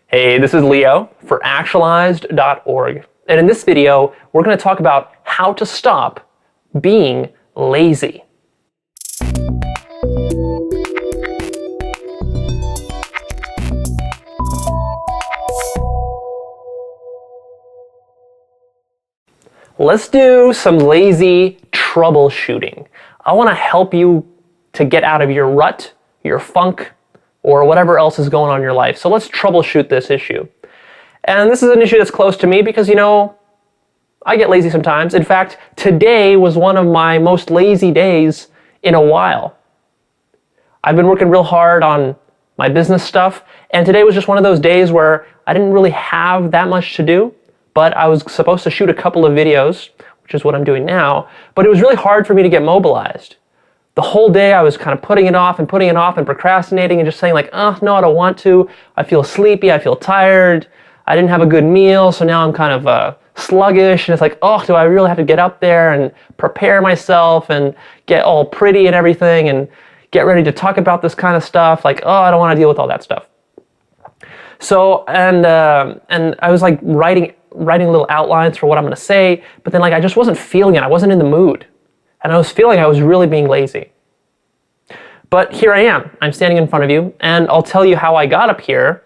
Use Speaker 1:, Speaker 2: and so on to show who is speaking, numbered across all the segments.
Speaker 1: Hey, this is Leo for actualized.org. And in this video, we're going to talk about how to stop being lazy. Let's do some lazy troubleshooting. I want to help you to get out of your rut, your funk, or whatever else is going on in your life. So let's troubleshoot this issue. And this is an issue that's close to me because, I get lazy sometimes. In fact, today was one of my most lazy days in a while. I've been working real hard on my business stuff, and today was just one of those days where I didn't really have that much to do, but I was supposed to shoot a couple of videos, which is what I'm doing now, but it was really hard for me to get mobilized. The whole day I was kind of putting it off and procrastinating and just saying like, oh, no, I don't want to. I feel sleepy, I feel tired. I didn't have a good meal, so now I'm kind of sluggish. And it's like, oh, do I really have to get up there and prepare myself and get all pretty and everything and get ready to talk about this kind of stuff? Like, oh, I don't want to deal with all that stuff. So, and I was like writing little outlines for what I'm going to say, but then like I just wasn't feeling it. I wasn't in the mood. And I was feeling I was really being lazy. But here I am. I'm standing in front of you, and I'll tell you how I got up here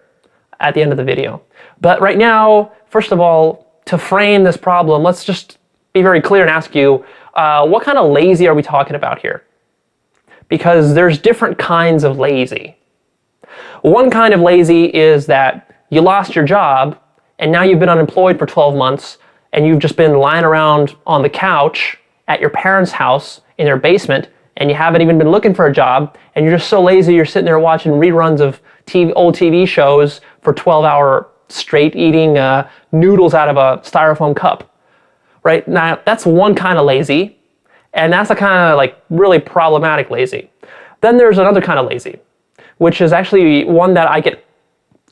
Speaker 1: at the end of the video. But right now, first of all, to frame this problem, let's just be very clear and ask you, what kind of lazy are we talking about here? Because there's different kinds of lazy. One kind of lazy is that you lost your job, and now you've been unemployed for 12 months, and you've just been lying around on the couch at your parents' house in their basement, and you haven't even been looking for a job, and you're just so lazy you're sitting there watching reruns of old TV shows for 12-hour straight, eating noodles out of a styrofoam cup. Right? Now, that's one kind of lazy, and that's a kind of like really problematic lazy. Then there's another kind of lazy, which is actually one that I get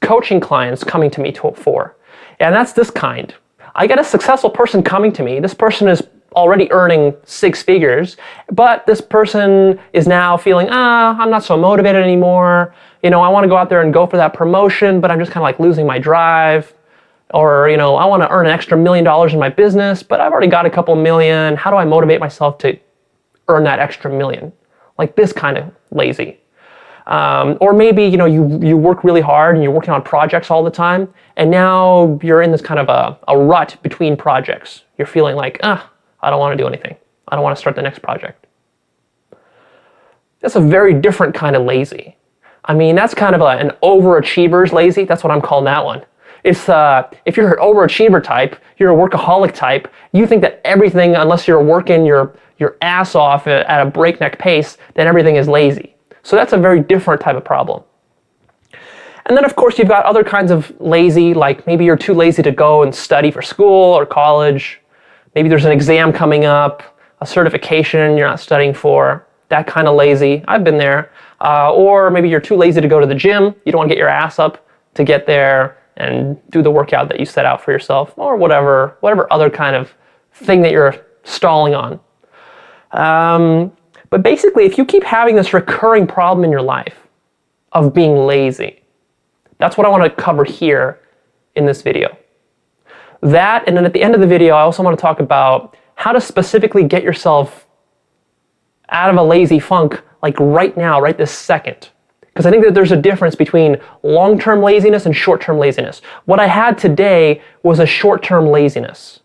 Speaker 1: coaching clients coming to me for, and that's this kind. I get a successful person coming to me. This person is already earning 6 figures, but this person is now feeling, I'm not so motivated anymore. I want to go out there and go for that promotion, but I'm just kind of like losing my drive. Or, I want to earn an extra $1 million in my business, but I've already got a couple million. How do I motivate myself to earn that extra million? Like this kind of lazy. Or maybe, you work really hard and you're working on projects all the time, and now you're in this kind of a rut between projects. You're feeling like, I don't want to do anything. I don't want to start the next project. That's a very different kind of lazy. I mean, that's kind of an overachiever's lazy. That's what I'm calling that one. It's if you're an overachiever type, you're a workaholic type, you think that everything, unless you're working your ass off at a breakneck pace, then everything is lazy. So that's a very different type of problem. And then, of course, you've got other kinds of lazy, like maybe you're too lazy to go and study for school or college. Maybe there's an exam coming up, a certification you're not studying for, that kind of lazy. I've been there. Or maybe you're too lazy to go to the gym. You don't want to get your ass up to get there and do the workout that you set out for yourself, or whatever other kind of thing that you're stalling on. But basically, if you keep having this recurring problem in your life of being lazy, that's what I want to cover here in this video. That, and then at the end of the video, I also want to talk about how to specifically get yourself out of a lazy funk, like right now, right this second. Because I think that there's a difference between long-term laziness and short-term laziness. What I had today was a short-term laziness.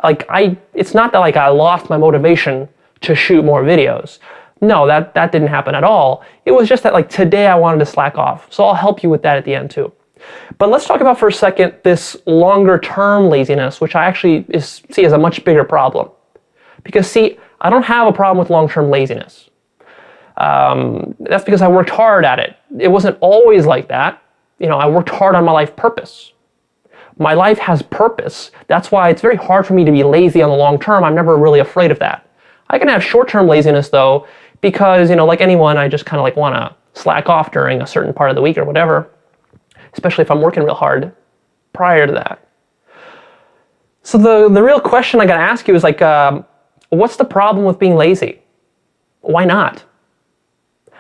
Speaker 1: It's not that I lost my motivation to shoot more videos. No, that didn't happen at all. It was just that today I wanted to slack off. So I'll help you with that at the end too. But let's talk about for a second this longer-term laziness, which I actually see as a much bigger problem. Because I don't have a problem with long-term laziness. That's because I worked hard at it. It wasn't always like that. I worked hard on my life purpose. My life has purpose. That's why it's very hard for me to be lazy on the long term. I'm never really afraid of that. I can have short-term laziness though, because like anyone, I just kind of want to slack off during a certain part of the week or whatever. Especially if I'm working real hard prior to that. So the real question I gotta ask you is what's the problem with being lazy? Why not?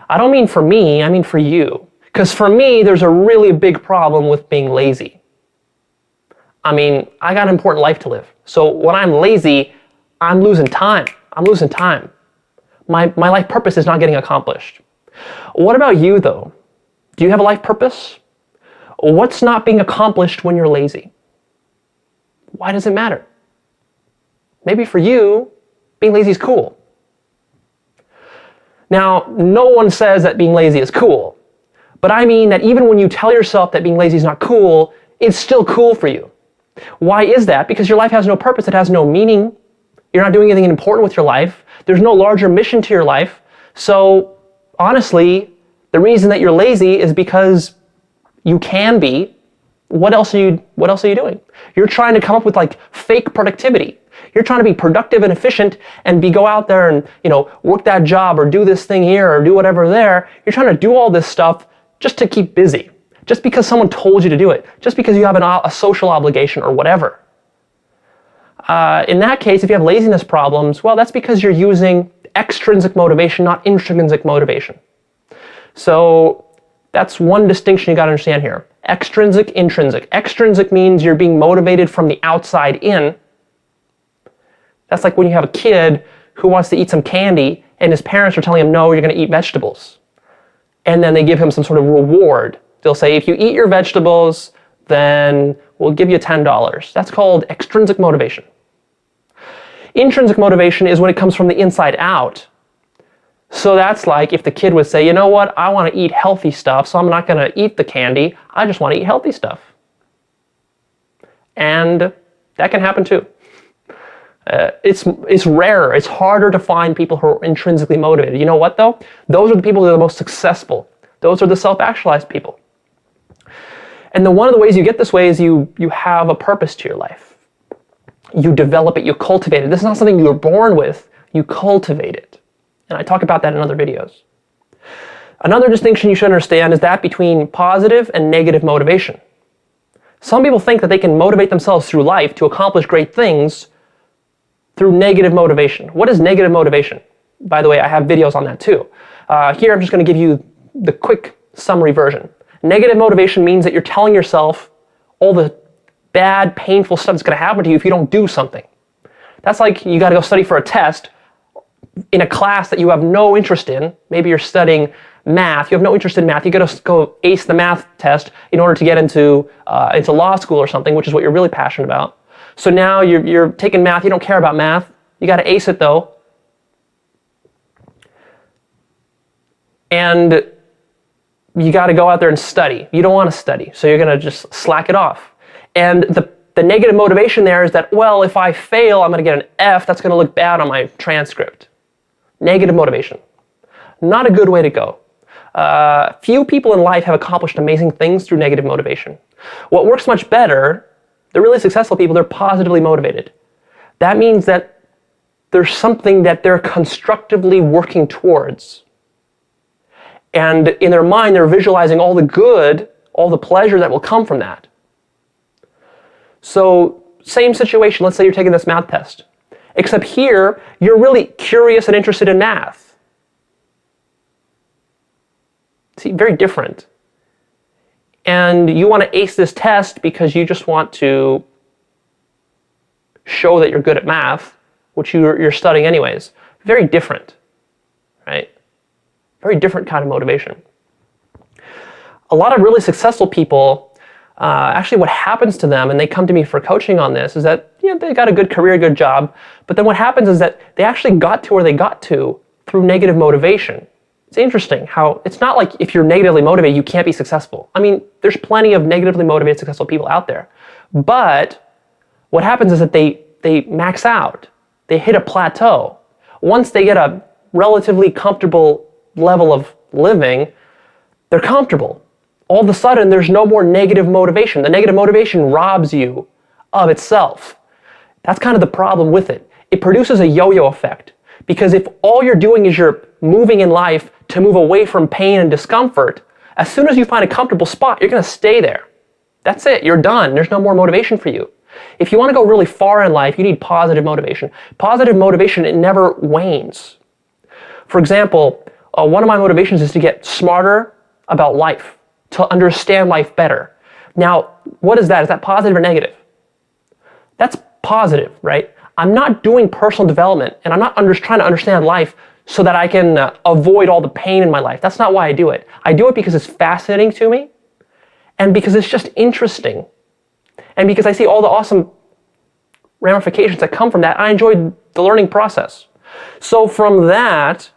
Speaker 1: I don't mean for me, I mean for you. Because for me, there's a really big problem with being lazy. I mean, I got an important life to live. So when I'm lazy, I'm losing time. I'm losing time. My life purpose is not getting accomplished. What about you, though? Do you have a life purpose? What's not being accomplished when you're lazy? Why does it matter? Maybe for you, being lazy is cool. Now, no one says that being lazy is cool. But I mean that even when you tell yourself that being lazy is not cool, it's still cool for you. Why is that? Because your life has no purpose, it has no meaning. You're not doing anything important with your life. There's no larger mission to your life. So honestly, the reason that you're lazy is because you can be. What else are you doing? You're trying to come up with like fake productivity. You're trying to be productive and efficient and go out there and, work that job or do this thing here or do whatever there. You're trying to do all this stuff just to keep busy. Just because someone told you to do it. Just because you have a social obligation or whatever. In that case, if you have laziness problems, well, that's because you're using extrinsic motivation, not intrinsic motivation. So that's one distinction you got to understand here. Extrinsic, intrinsic. Extrinsic means you're being motivated from the outside in. That's like when you have a kid who wants to eat some candy and his parents are telling him, no, you're going to eat vegetables. And then they give him some sort of reward. They'll say, if you eat your vegetables, then we'll give you $10. That's called extrinsic motivation. Intrinsic motivation is when it comes from the inside out. So that's like if the kid would say, you know what, I want to eat healthy stuff, so I'm not going to eat the candy, I just want to eat healthy stuff. And that can happen too. It's rarer, it's harder to find people who are intrinsically motivated. You know what though? Those are the people that are the most successful. Those are the self-actualized people. And then one of the ways you get this way is you have a purpose to your life. You develop it, you cultivate it. This is not something you were born with, you cultivate it. And I talk about that in other videos. Another distinction you should understand is that between positive and negative motivation. Some people think that they can motivate themselves through life to accomplish great things through negative motivation. What is negative motivation? By the way, I have videos on that too. Here I'm just going to give you the quick summary version. Negative motivation means that you're telling yourself all the bad, painful stuff that's going to happen to you if you don't do something. That's like you got to go study for a test in a class that you have no interest in. Maybe you're studying math. You have no interest in math. You got to go ace the math test in order to get into law school or something, which is what you're really passionate about. So now you're taking math. You don't care about math. You got to ace it though. And you got to go out there and study. You don't want to study, so you're going to just slack it off. And the negative motivation there is that, well, if I fail, I'm going to get an F. That's going to look bad on my transcript. Negative motivation. Not a good way to go. Few people in life have accomplished amazing things through negative motivation. What works much better, the really successful people, they're positively motivated. That means that there's something that they're constructively working towards. And in their mind, they're visualizing all the good, all the pleasure that will come from that. So, same situation, let's say you're taking this math test. Except here, you're really curious and interested in math. See, very different. And you want to ace this test because you just want to show that you're good at math, which you're studying anyways. Very different, right? Very different kind of motivation. A lot of really successful people, actually what happens to them, and they come to me for coaching on this, is that they got a good career, good job, but then what happens is that they actually got to where they got to through negative motivation. It's interesting how it's not like if you're negatively motivated, you can't be successful. I mean, there's plenty of negatively motivated, successful people out there. But what happens is that they max out. They hit a plateau. Once they get a relatively comfortable level of living, they're comfortable. All of a sudden, there's no more negative motivation. The negative motivation robs you of itself. That's kind of the problem with it. It produces a yo-yo effect. Because if all you're doing is you're moving in life to move away from pain and discomfort, as soon as you find a comfortable spot, you're going to stay there. That's it. You're done. There's no more motivation for you. If you want to go really far in life, you need positive motivation. Positive motivation, it never wanes. For example, one of my motivations is to get smarter about life. to understand life better. Now, what is that? Is that positive or negative? That's positive, right? I'm not doing personal development and I'm not trying to understand life so that I can avoid all the pain in my life. That's not why I do it. I do it because it's fascinating to me and because it's just interesting and because I see all the awesome ramifications that come from that. I enjoy the learning process. So from that,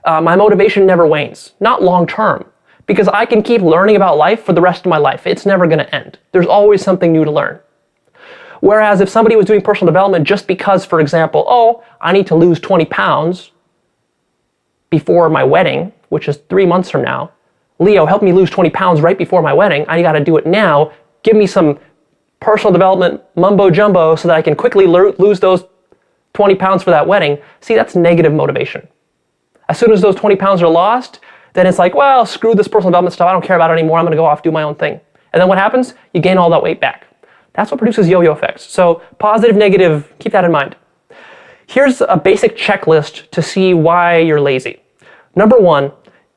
Speaker 1: my motivation never wanes, not long term, because I can keep learning about life for the rest of my life. It's never going to end. There's always something new to learn. Whereas if somebody was doing personal development just because, for example, oh, I need to lose 20 pounds before my wedding, which is 3 months from now. Leo, help me lose 20 pounds right before my wedding. I got to do it now. Give me some personal development mumbo jumbo so that I can quickly lose those 20 pounds for that wedding. See, that's negative motivation. As soon as those 20 pounds are lost, then it's like, well, screw this personal development stuff. I don't care about it anymore. I'm going to go off, do my own thing. And then what happens? You gain all that weight back. That's what produces yo-yo effects. So positive, negative, keep that in mind. Here's a basic checklist to see why you're lazy. Number one,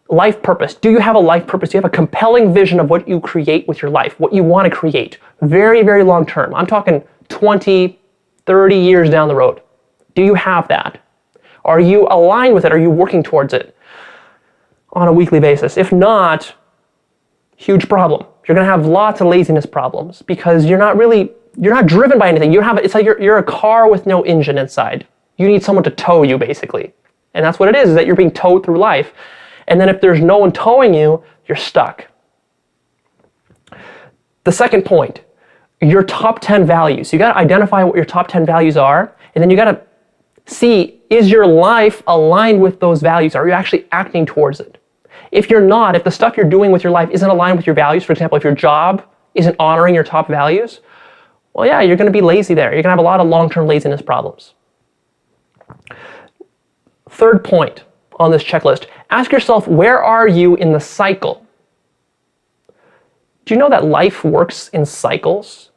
Speaker 1: life purpose. Do you have a life purpose? Do you have a compelling vision of what you create with your life, what you want to create? Very, very long term. I'm talking 20, 30 years down the road. Do you have that? Are you aligned with it? Are you working towards it on a weekly basis? If not, huge problem. You're going to have lots of laziness problems because you're not driven by anything. It's like you're a car with no engine inside. You need someone to tow you, basically. And that's what it is that you're being towed through life. And then if there's no one towing you, you're stuck. The second point, your top 10 values. You got to identify what your top 10 values are, and then you got to see, is your life aligned with those values? Are you actually acting towards it? If you're not, if the stuff you're doing with your life isn't aligned with your values, for example, if your job isn't honoring your top values, well, yeah, you're going to be lazy there. You're going to have a lot of long-term laziness problems. Third point on this checklist, ask yourself, where are you in the cycle? Do you know that life works in cycles?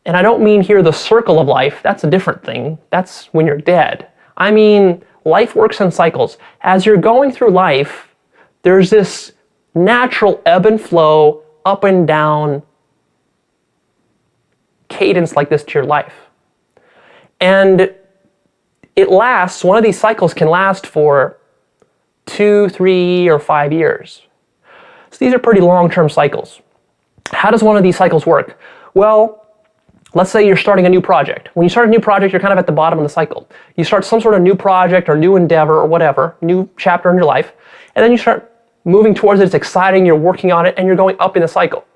Speaker 1: And I don't mean here the circle of life. That's a different thing. That's when you're dead. I mean, life works in cycles. As you're going through life, there's this natural ebb and flow, up and down cadence like this to your life. And it lasts, one of these cycles can last for 2, 3, or 5 years. So these are pretty long-term cycles. How does one of these cycles work? Well, let's say you're starting a new project. When you start a new project, you're kind of at the bottom of the cycle. You start some sort of new project or new endeavor or whatever, new chapter in your life, and then you start moving towards it. It's exciting, you're working on it, and you're going up in the cycle.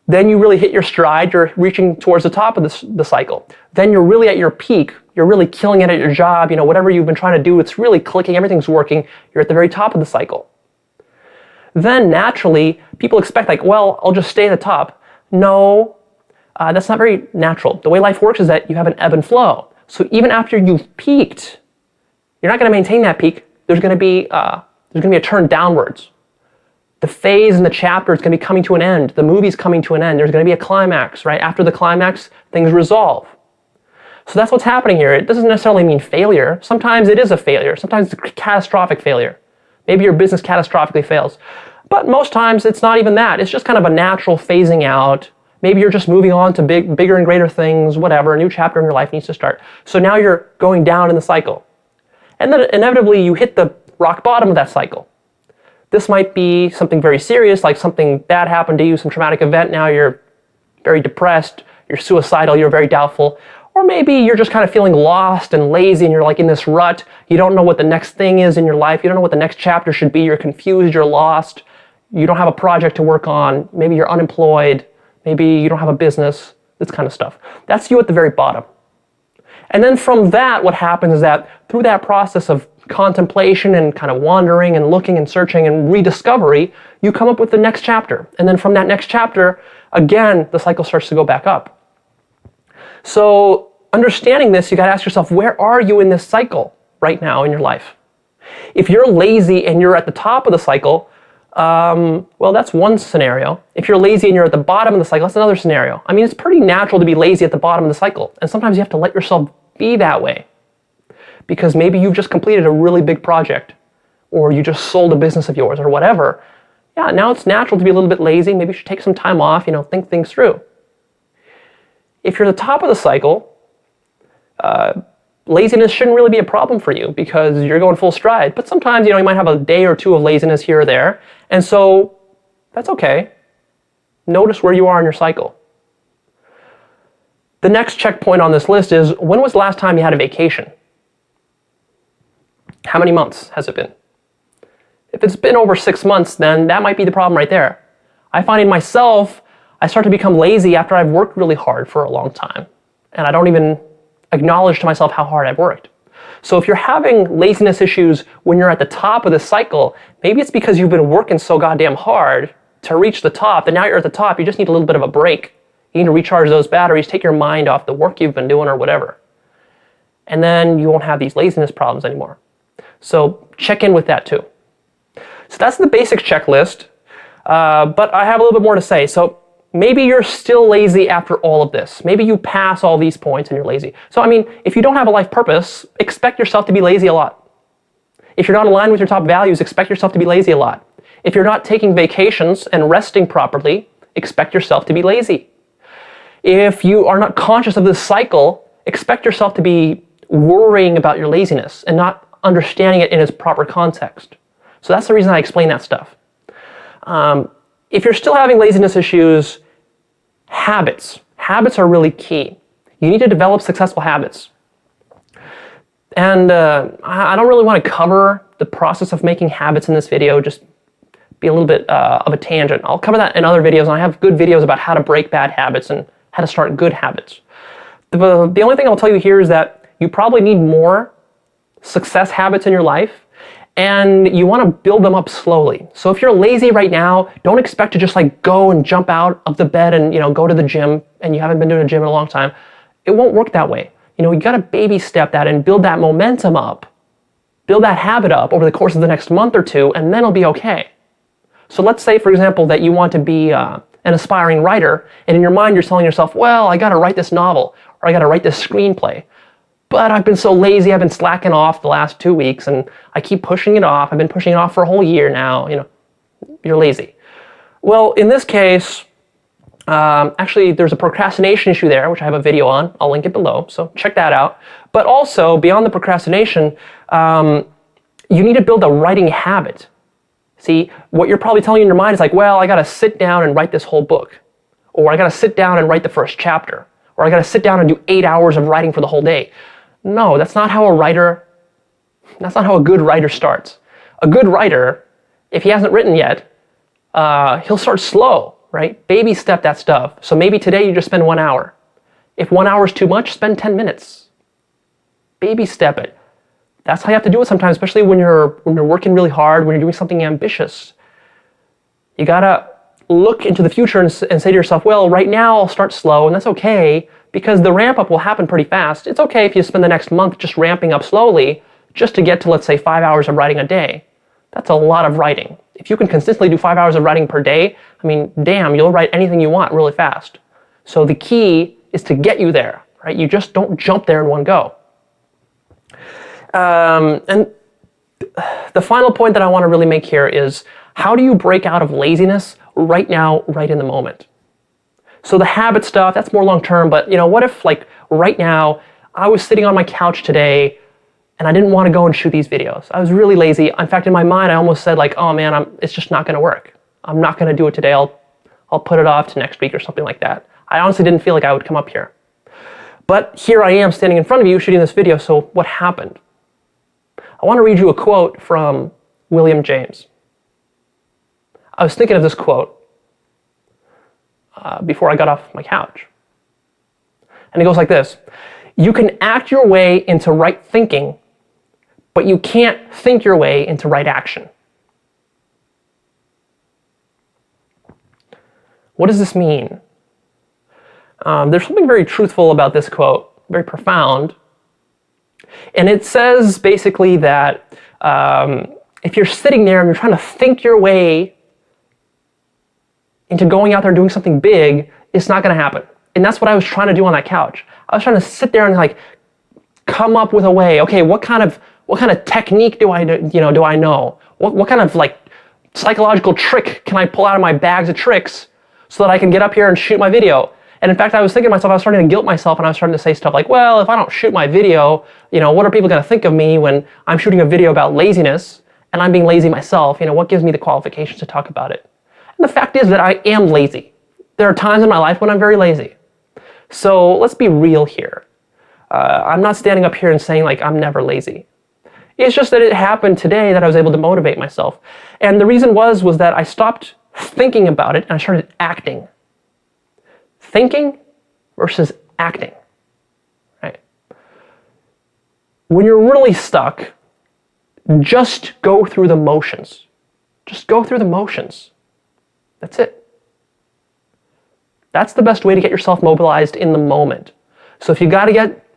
Speaker 1: Then you really hit your stride, you're reaching towards the top of the cycle. Then you're really at your peak, you're really killing it at your job, whatever you've been trying to do, it's really clicking, everything's working, you're at the very top of the cycle. Then naturally, people expect well, I'll just stay at the top. No, that's not very natural. The way life works is that you have an ebb and flow. So even after you've peaked, you're not going to maintain that peak. There's going to be a turn downwards. The phase in the chapter is going to be coming to an end. The movie's coming to an end. There's going to be a climax, right? After the climax, things resolve. So that's what's happening here. It doesn't necessarily mean failure. Sometimes it is a failure. Sometimes it's a catastrophic failure. Maybe your business catastrophically fails. But most times it's not even that. It's just kind of a natural phasing out. Maybe you're just moving on to bigger and greater things, whatever. A new chapter in your life needs to start. So now you're going down in the cycle. And then inevitably you hit the rock bottom of that cycle. This might be something very serious, like something bad happened to you, some traumatic event. Now you're very depressed, you're suicidal, you're very doubtful. Or maybe you're just kind of feeling lost and lazy and you're in this rut. You don't know what the next thing is in your life. You don't know what the next chapter should be. You're confused, you're lost. You don't have a project to work on. Maybe you're unemployed. Maybe you don't have a business, this kind of stuff. That's you at the very bottom. And then from that, what happens is that through that process of contemplation and kind of wandering and looking and searching and rediscovery, you come up with the next chapter. And then from that next chapter, again, the cycle starts to go back up. So understanding this, you got to ask yourself, where are you in this cycle right now in your life? If you're lazy and you're at the top of the cycle, well, that's one scenario. If you're lazy and you're at the bottom of the cycle, that's another scenario. I mean, it's pretty natural to be lazy at the bottom of the cycle. And sometimes you have to let yourself be that way. Because maybe you've just completed a really big project, or you just sold a business of yours, or whatever, Yeah, now it's natural to be a little bit lazy. Maybe you should take some time off, think things through. If you're at the top of the cycle, laziness shouldn't really be a problem for you because you're going full stride. But sometimes, you might have a day or two of laziness here or there. And so that's okay. Notice where you are in your cycle. The next checkpoint on this list is, when was the last time you had a vacation? How many months has it been? If it's been over 6 months, then that might be the problem right there. I find in myself, I start to become lazy after I've worked really hard for a long time. And I don't even acknowledge to myself how hard I've worked. So if you're having laziness issues when you're at the top of the cycle, maybe it's because you've been working so goddamn hard to reach the top, and now you're at the top, you just need a little bit of a break. You need to recharge those batteries, take your mind off the work you've been doing or whatever. And then you won't have these laziness problems anymore. So check in with that too. So that's the basic checklist, but I have a little bit more to say. So maybe you're still lazy after all of this. Maybe you pass all these points and you're lazy. So if you don't have a life purpose, expect yourself to be lazy a lot. If you're not aligned with your top values, expect yourself to be lazy a lot. If you're not taking vacations and resting properly, expect yourself to be lazy. If you are not conscious of this cycle, expect yourself to be worrying about your laziness and not understanding it in its proper context. So that's the reason I explain that stuff. If you're still having laziness issues, habits are really key. You need to develop successful habits. And I don't really want to cover the process of making habits in this video, just be a little bit of a tangent. I'll cover that in other videos, and I have good videos about how to break bad habits and how to start good habits. The only thing I'll tell you here is that you probably need more success habits in your life, and you want to build them up slowly. So if you're lazy right now, don't expect to just go and jump out of the bed and go to the gym, and you haven't been to the gym in a long time. It won't work that way. You got to baby step that and build that momentum up. Build that habit up over the course of the next month or two, and then it'll be okay. So let's say, for example, that you want to be an aspiring writer, and in your mind you're telling yourself, well, I got to write this novel, or I got to write this screenplay. But I've been so lazy, I've been slacking off the last 2 weeks, and I keep pushing it off. I've been pushing it off for a whole year now. You're lazy. Well, in this case, actually, there's a procrastination issue there, which I have a video on. I'll link it below, so check that out. But also, beyond the procrastination, you need to build a writing habit. See, what you're probably telling in your mind is well, I got to sit down and write this whole book. Or I got to sit down and write the first chapter. Or I got to sit down and do 8 hours of writing for the whole day. No, that's not how a good writer starts. A good writer, if he hasn't written yet, he'll start slow, right? Baby step that stuff. So maybe today you just spend 1 hour. If 1 hour is too much, spend 10 minutes. Baby step it. That's how you have to do it sometimes, especially when you're working really hard, when you're doing something ambitious. You gotta look into the future and say to yourself, well, right now I'll start slow, and that's okay, because the ramp up will happen pretty fast. It's okay if you spend the next month just ramping up slowly, just to get to, let's say, 5 hours of writing a day. That's a lot of writing. If you can consistently do 5 hours of writing per day, damn, you'll write anything you want really fast. So the key is to get you there, right? You just don't jump there in one go. And the final point that I want to really make here is, how do you break out of laziness right now, right in the moment? So the habit stuff, that's more long term, but what if right now I was sitting on my couch today and I didn't want to go and shoot these videos. I was really lazy. In fact, in my mind, I almost said oh man, it's just not going to work. I'm not going to do it today. I'll put it off to next week or something like that. I honestly didn't feel like I would come up here. But here I am standing in front of you shooting this video, so what happened? I want to read you a quote from William James. I was thinking of this quote before I got off my couch. And it goes like this: you can act your way into right thinking, but you can't think your way into right action. What does this mean? There's something very truthful about this quote, very profound. And it says basically that if you're sitting there and you're trying to think your way into going out there and doing something big, it's not going to happen. And that's what I was trying to do on that couch. I was trying to sit there and come up with a way. Okay, what kind of technique do I know? What kind of psychological trick can I pull out of my bags of tricks so that I can get up here and shoot my video? And in fact, I was thinking to myself, I was starting to guilt myself, and I was starting to say stuff like, well, if I don't shoot my video, what are people going to think of me when I'm shooting a video about laziness and I'm being lazy myself? What gives me the qualifications to talk about it? And the fact is that I am lazy. There are times in my life when I'm very lazy. So let's be real here. I'm not standing up here and saying like I'm never lazy. It's just that it happened today that I was able to motivate myself. And the reason was that I stopped thinking about it and I started acting. Thinking versus acting, right? When you're really stuck, just go through the motions. Just go through the motions. That's it. That's the best way to get yourself mobilized in the moment. So if you got to get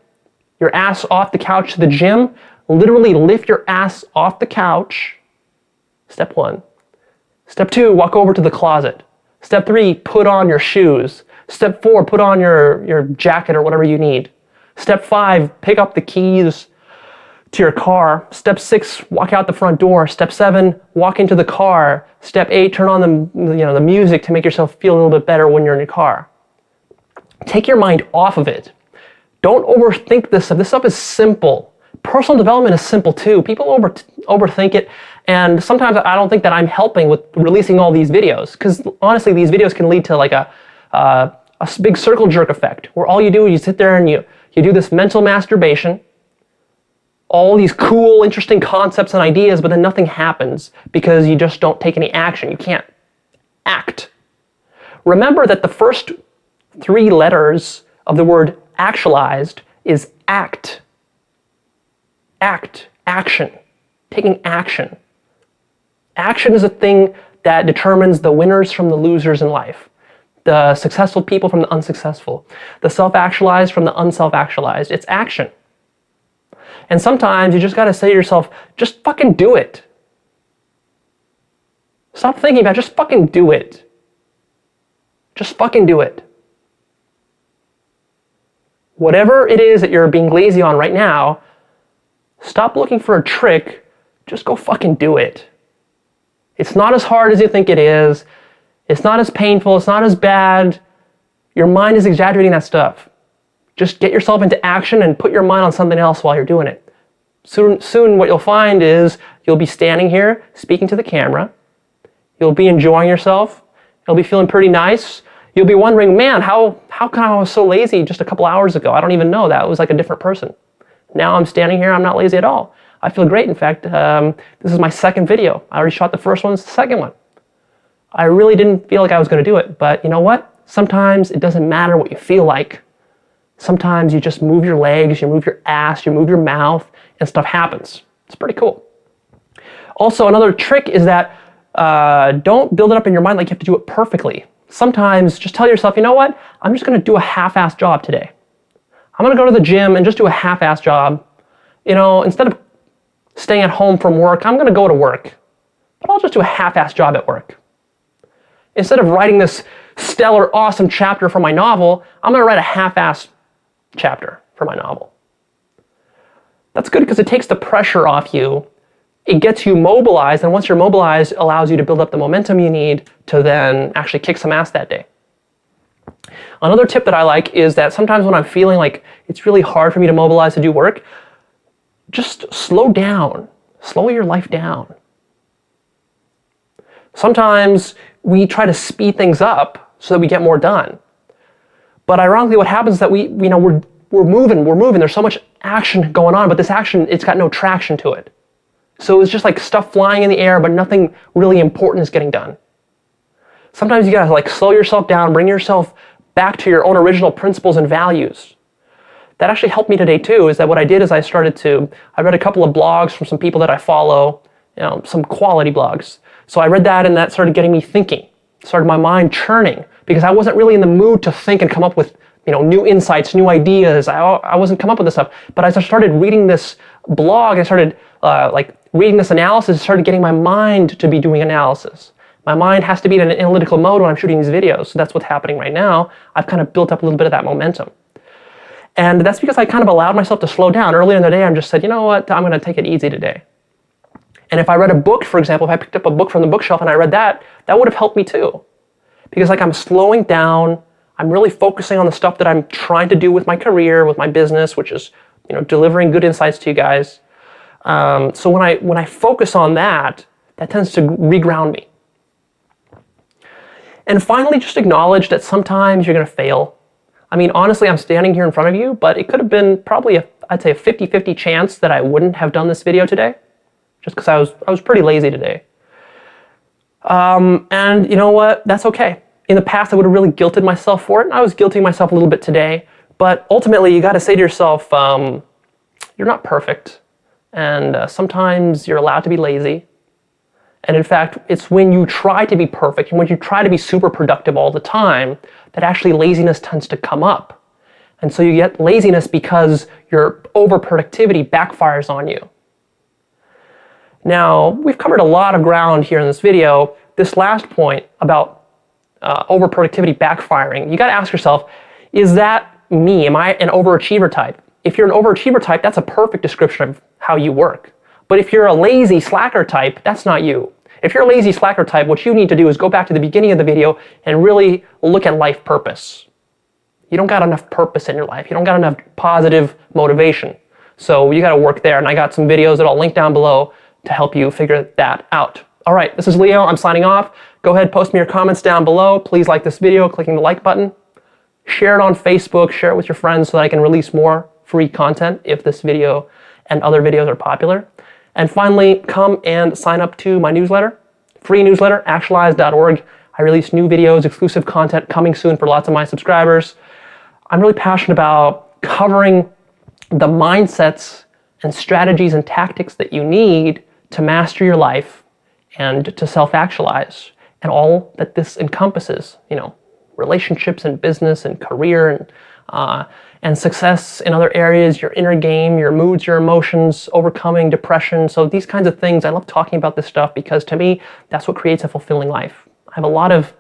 Speaker 1: your ass off the couch to the gym, literally lift your ass off the couch. Step 1. Step 2, walk over to the closet. Step 3, put on your shoes. Step 4, put on your jacket or whatever you need. Step 5, pick up the keys to your car. Step 6, walk out the front door. Step 7, walk into the car. Step 8, turn on the music to make yourself feel a little bit better when you're in your car. Take your mind off of it. Don't overthink this stuff. This stuff is simple. Personal development is simple too. People overthink it, and sometimes I don't think that I'm helping with releasing all these videos, because honestly, these videos can lead to like a big circle jerk effect, where all you do is you sit there and you do this mental masturbation, all these cool, interesting concepts and ideas, but then nothing happens because you just don't take any action. You can't act. Remember that the first 3 letters of the word actualized is act. Act, action, taking action. Action is a thing that determines the winners from the losers in life, the successful people from the unsuccessful, the self-actualized from the unself-actualized. It's action. And sometimes you just got to say to yourself, just fucking do it. Stop thinking about it, just fucking do it. Just fucking do it. Whatever it is that you're being lazy on right now, stop looking for a trick, just go fucking do it. It's not as hard as you think it is. It's not as painful, it's not as bad. Your mind is exaggerating that stuff. Just get yourself into action and put your mind on something else while you're doing it. Soon what you'll find is you'll be standing here speaking to the camera. You'll be enjoying yourself. You'll be feeling pretty nice. You'll be wondering, man, how come I was so lazy just a couple hours ago? I don't even know. That was like a different person. Now I'm standing here, I'm not lazy at all. I feel great. In fact, this is my second video. I already shot the first one, it's the second one. I really didn't feel like I was going to do it, but you know what? Sometimes it doesn't matter what you feel like. Sometimes you just move your legs, you move your ass, you move your mouth, and stuff happens. It's pretty cool. Also, another trick is that don't build it up in your mind like you have to do it perfectly. Sometimes just tell yourself, you know what? I'm just going to do a half-assed job today. I'm going to go to the gym and just do a half-assed job. Instead of staying at home from work, I'm going to go to work. But I'll just do a half-assed job at work. Instead of writing this stellar, awesome chapter for my novel, I'm going to write a half-assed chapter for my novel. That's good because it takes the pressure off you. It gets you mobilized, and once you're mobilized, it allows you to build up the momentum you need to then actually kick some ass that day. Another tip that I like is that sometimes when I'm feeling like it's really hard for me to mobilize to do work, just slow down. Slow your life down. Sometimes we try to speed things up so that we get more done. But ironically, what happens is that we're moving. There's so much action going on, but this action, it's got no traction to it. So it's just like stuff flying in the air, but nothing really important is getting done. Sometimes you gotta slow yourself down, bring yourself back to your own original principles and values. That actually helped me today too, is that what I did is I read a couple of blogs from some people that I follow, some quality blogs. So I read that and that started getting me thinking, started my mind churning, because I wasn't really in the mood to think and come up with new insights, new ideas. I wasn't come up with this stuff. But as I started reading this blog, I started reading this analysis, started getting my mind to be doing analysis. My mind has to be in an analytical mode when I'm shooting these videos. So that's what's happening right now. I've kind of built up a little bit of that momentum. And that's because I kind of allowed myself to slow down. Earlier in the day, I just said, you know what, I'm going to take it easy today. And if I read a book, for example, if I picked up a book from the bookshelf and I read that, that would have helped me too. Because like I'm slowing down, I'm really focusing on the stuff that I'm trying to do with my career, with my business, which is, delivering good insights to you guys. So when I focus on that, that tends to reground me. And finally, just acknowledge that sometimes you're going to fail. I mean, honestly, I'm standing here in front of you, but it could have been probably I'd say a 50-50 chance that I wouldn't have done this video today, just because I was pretty lazy today. And you know what? That's okay. In the past, I would have really guilted myself for it, and I was guilting myself a little bit today. But ultimately, you got to say to yourself, you're not perfect, and sometimes you're allowed to be lazy. And in fact, it's when you try to be perfect and when you try to be super productive all the time that actually laziness tends to come up. And so you get laziness because your overproductivity backfires on you. Now, we've covered a lot of ground here in this video. This last point about overproductivity backfiring, you got to ask yourself, is that me? Am I an overachiever type? If you're an overachiever type, that's a perfect description of how you work. But if you're a lazy slacker type, that's not you. If you're a lazy slacker type, what you need to do is go back to the beginning of the video and really look at life purpose. You don't got enough purpose in your life. You don't got enough positive motivation. So you got to work there. And I got some videos that I'll link down below to help you figure that out. All right, this is Leo. I'm signing off. Go ahead, post me your comments down below. Please like this video, clicking the like button. Share it on Facebook. Share it with your friends so that I can release more free content if this video and other videos are popular. And finally, come and sign up to my newsletter, free newsletter, actualize.org. I release new videos, exclusive content coming soon for lots of my subscribers. I'm really passionate about covering the mindsets and strategies and tactics that you need to master your life and to self-actualize, and all that this encompasses, relationships and business and career and success in other areas, your inner game, your moods, your emotions, overcoming depression. So these kinds of things, I love talking about this stuff because to me, that's what creates a fulfilling life. I have a lot of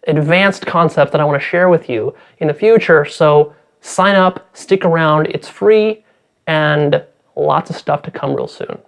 Speaker 1: advanced concepts that I want to share with you in the future. So sign up, stick around, it's free, and lots of stuff to come real soon.